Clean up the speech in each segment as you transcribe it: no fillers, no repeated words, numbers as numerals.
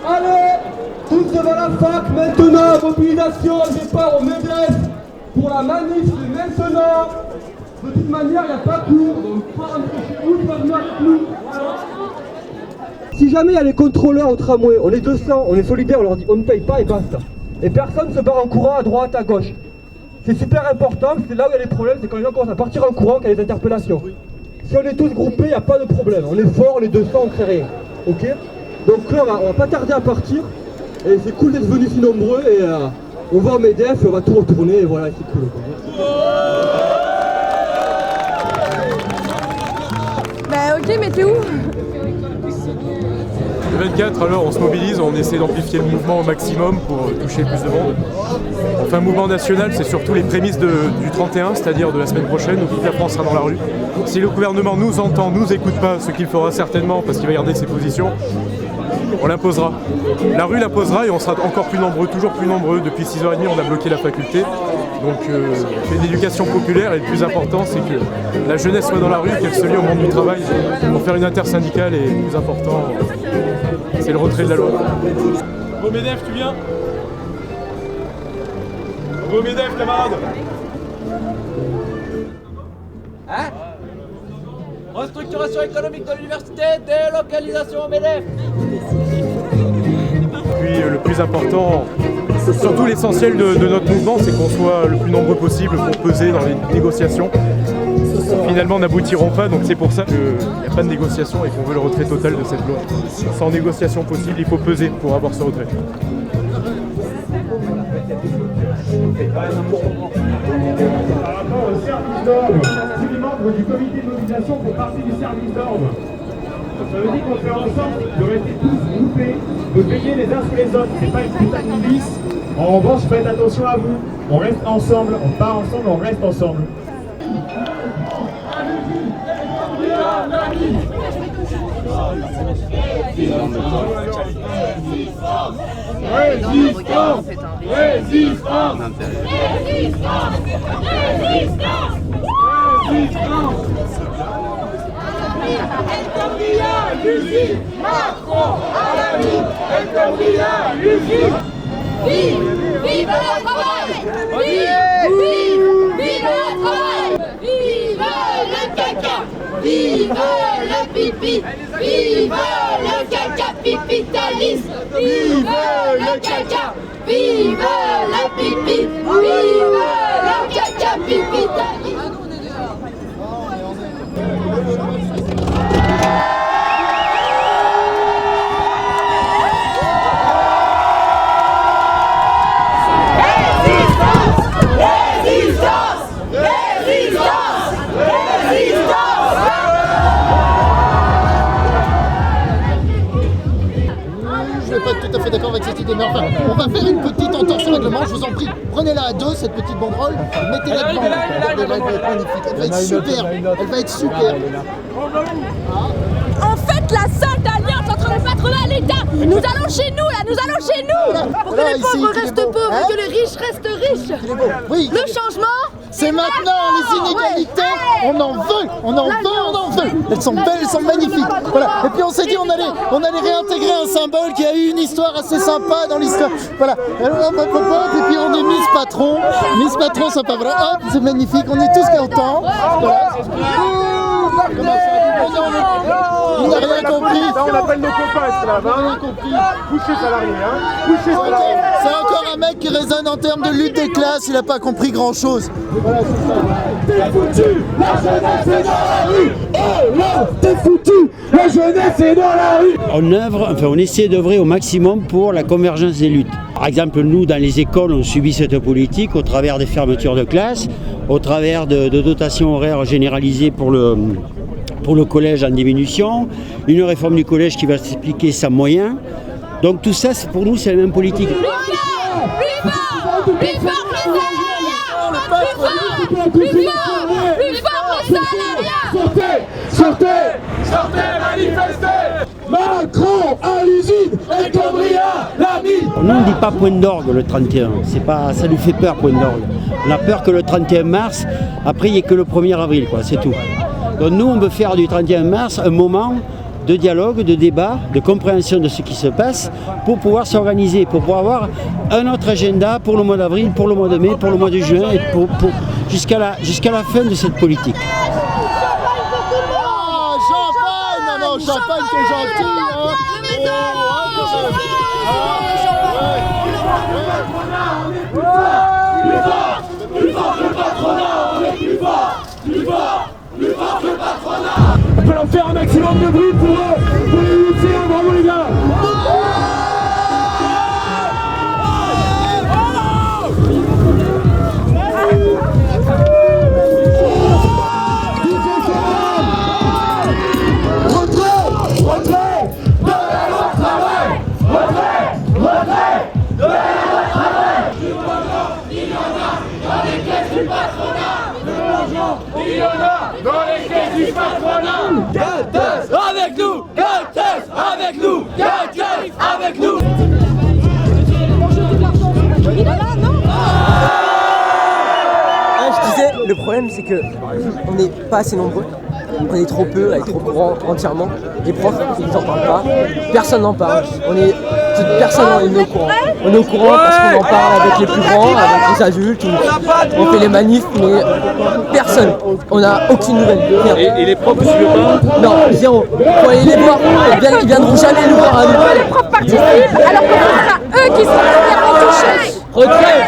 Allez, tous devant la fac maintenant, mobilisation, départ au MEDEF pour la manif de maintenant. De toute manière, il n'y a pas cours, donc pas rentrer chez vous, pas venir avec nous. Voilà. Si jamais il y a les contrôleurs au tramway, on est 200, on est solidaires, on leur dit on ne paye pas et basta. Et personne ne se barre en courant à droite, à gauche. C'est super important, c'est là où il y a les problèmes, c'est quand les gens commencent à partir en courant qu'il y a des interpellations. Si on est tous groupés, il n'y a pas de problème. On est fort, les 200, on ne crée rien. Ok? Donc là, on va pas tarder à partir. Et c'est cool d'être venus si nombreux. Et on va au MEDEF et on va tout retourner. Et voilà, c'est cool. Bah ok, mais t'es où? Le 24, alors on se mobilise, on essaie d'amplifier le mouvement au maximum pour toucher plus de monde. Enfin, un mouvement national, c'est surtout les prémices du 31, c'est-à-dire de la semaine prochaine, où toute la France sera dans la rue. Si le gouvernement nous entend, nous écoute pas, ce qu'il fera certainement parce qu'il va garder ses positions, on l'imposera. La rue l'imposera et on sera encore plus nombreux, toujours plus nombreux. Depuis 6h30, on a bloqué la faculté. Donc c'est une éducation populaire et le plus important, c'est que la jeunesse soit dans la rue, qu'elle se lie au monde du travail. Pour faire une intersyndicale, et le plus important, c'est le retrait de la loi. Au MEDEF, tu viens? Au MEDEF, camarade. Hein? Restructuration économique de l'université, délocalisation au MEDEF. Puis le plus important, surtout l'essentiel de notre mouvement, c'est qu'on soit le plus nombreux possible pour peser dans les négociations. Finalement, n'aboutiront pas, donc c'est pour ça qu'il n'y a pas de négociation et qu'on veut le retrait total de cette loi. Sans négociation possible, il faut peser pour avoir ce retrait. Par rapport au service d'ordre, tous les membres du comité de mobilisation font partie du service d'ordre. Ça veut dire qu'on fait en sorte de rester tous groupés, de veiller les uns sur les autres. C'est pas une putain de milice. En revanche, faites attention à vous. On reste ensemble, on part ensemble, on reste ensemble. Résistance! Résistance! Résistance! Résistance! Résistance! El Camilla, Lucie! Macron à la vie! El Camilla, Lucie! Vive! Vive le travail! Vive! Vive! Vive le travail! Vive le caca! Vive le pipi! Vive le caca pipitaliste! Vive le caca! Vive le pipi! Vive le caca pipitaliste! Tout à fait d'accord avec cette idée, mais enfin, on va faire une petite entorse au règlement, je vous en prie. Prenez-la à deux, cette petite banderole, mettez-la devant. Elle va être magnifique, elle va être super, elle va être super. En fait, la Sainte Alliance entre le patronat et l'État, nous allons chez nous, là, nous allons chez nous. Pour que les pauvres restent pauvres et que les riches restent riches. Oui. Le changement, c'est maintenant, les inégalités, on en veut, on en veut, on en veut. Elles sont belles, elles sont magnifiques. Voilà. Et puis on s'est dit on allait réintégrer un symbole qui a eu une histoire assez sympa dans l'histoire. Voilà. Et puis on est Miss Patron sympa. Voilà. Hop, c'est magnifique, on est tous contents. Voilà. Il n'a rien compris. Ça, on appelle nos copains, esclaves. Rien compris. Couchez salariés, hein. Couchez salariés. C'est encore un mec qui raisonne en termes de lutte des classes, il n'a pas compris grand chose. Voilà, c'est ça. T'es foutu, la jeunesse est dans la rue. Oh là, t'es foutu, la jeunesse est dans la rue. On essaie d'œuvrer au maximum pour la convergence des luttes. Par exemple, nous, dans les écoles, on subit cette politique au travers des fermetures de classes, au travers de dotations horaires généralisées pour le collège en diminution, une réforme du collège qui va s'appliquer sans moyens. Donc tout ça, pour nous, c'est la même politique. Plus fort le salariat! Plus fort le salariat! Sortez, manifestez! Macron à l'usine, El Khomri à la mine! nous on ne dit pas point d'orgue le 31, c'est pas, ça nous fait peur point d'orgue. On a peur que le 31 mars, après il n'y ait que le 1er avril, quoi, c'est tout. Donc nous on veut faire du 31 mars un moment de dialogue, de débat, de compréhension de ce qui se passe pour pouvoir s'organiser, pour pouvoir avoir un autre agenda pour le mois d'avril, pour le mois de mai, pour le mois de juin et jusqu'à la fin de cette politique. Champagne, non, champagne, t'es gentil, hein. On peut leur faire un maximum de bruit pour les lycéens, bravo les gars. Avec nous, avec nous, avec nous. Je disais, le problème c'est que on n'est pas assez nombreux, on est trop peu à être au courant entièrement. Les profs, ils n'en parlent pas, personne n'en parle. Personne n'est au courant. On est au courant parce qu'on en parle avec les plus grands, avec les adultes, on fait les manifs, mais personne. On n'a aucune nouvelle. Et les profs, suivent pas? Non, zéro. Faut aller les voir, ils viendront jamais nous voir à nous. Les profs participent alors que ce sera eux qui sont premièrement touchés. Retrait.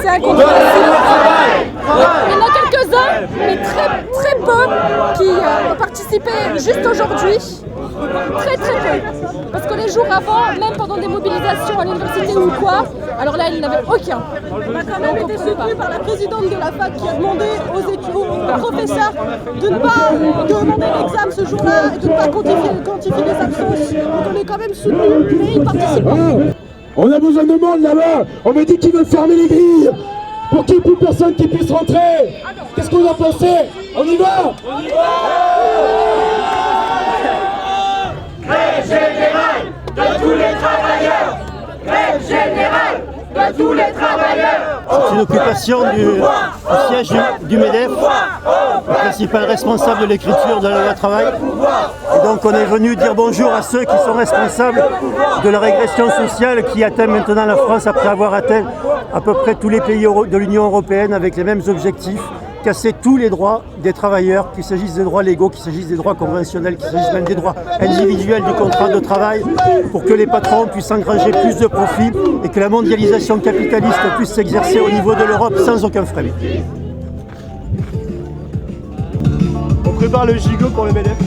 C'est incompréhensible. Il y en a quelques-uns, mais très peu, qui ont participé juste aujourd'hui. Très peu. Parce que les jours avant, même pendant des mobilisations à l'université ou quoi, alors là, il n'y en avait aucun. On a quand même été soutenu par la présidente de la fac qui a demandé aux professeurs de ne pas demander l'examen ce jour-là et de ne pas quantifier les absences. Donc on est quand même soutenu, mais ils participent pas. On a besoin de monde là-bas. On me dit qu'ils veulent fermer les grilles pour qu'il n'y ait plus personne qui puisse rentrer. Qu'est-ce qu'on a pensé? On y va. Grève générale de tous les travailleurs. Grève générale de tous les travailleurs. C'est une occupation du siège du MEDEF, le principal responsable de l'écriture de la loi travail. Et donc on est venu dire bonjour à ceux qui sont responsables de la régression sociale qui atteint maintenant la France après avoir atteint à peu près tous les pays de l'Union européenne avec les mêmes objectifs. Casser tous les droits des travailleurs, qu'il s'agisse des droits légaux, qu'il s'agisse des droits conventionnels, qu'il s'agisse même des droits individuels du contrat de travail, pour que les patrons puissent engranger plus de profits et que la mondialisation capitaliste puisse s'exercer au niveau de l'Europe sans aucun frein. On prépare le gigot pour le MEDEF.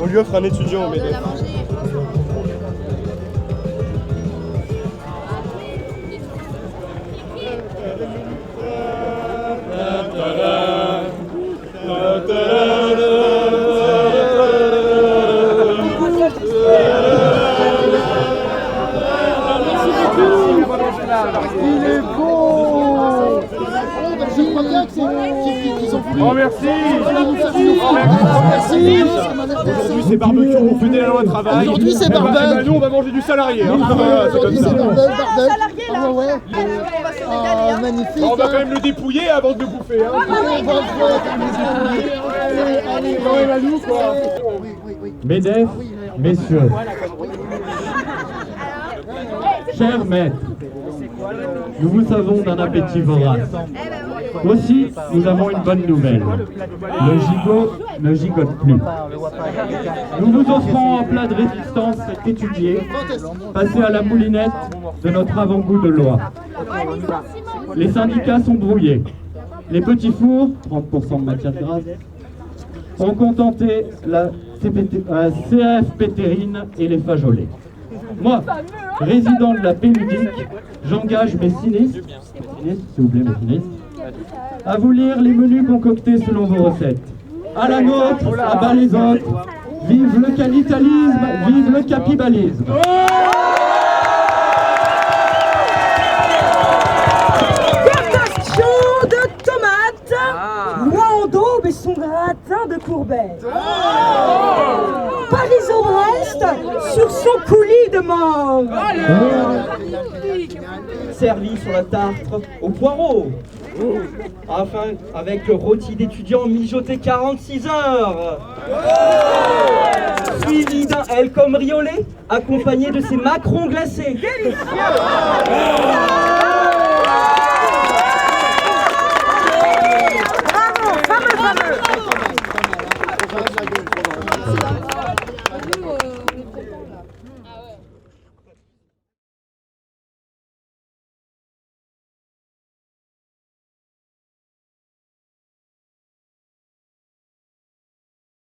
On lui offre un étudiant au MEDEF. Il est beau. Je crois bien que qu'ils ont voulu. Oh merci. Merci. Aujourd'hui c'est barbecue pour fêter la loi travail. Aujourd'hui c'est barbecue. Nous on va manger du salarié. Aujourd'hui c'est barbecue. Ah ouais. Magnifique. On va quand même le dépouiller avant de le bouffer. Allez, nous quoi. MEDEF, messieurs, chers maîtres, nous vous savons d'un appétit vorace. Aussi, nous avons une bonne nouvelle. Le gigot ne gigote plus. Nous vous offrons un plat de résistance étudié, passé à la moulinette de notre avant-goût de loi. Les syndicats sont brouillés. Les petits fours, 30% de matière grasse, ont contenté la CF Pétérine et les fajolets. Moi, résident de la Péludique, j'engage mes sinistres, s'il vous plaît mes sinistres, à vous lire les menus concoctés selon vos recettes. À la nôtre, à bas les autres, vive le capitalisme, vive le capibalisme. Chaud de tomates, noix en daube et son gratin de courbettes. Paris-Brest sur son coulis de mort. Servi sur la tartre au poireau. Enfin, avec le rôti d'étudiant mijoté 46 heures. Suivi d'un L comme riolet, accompagné de ses macarons glacés.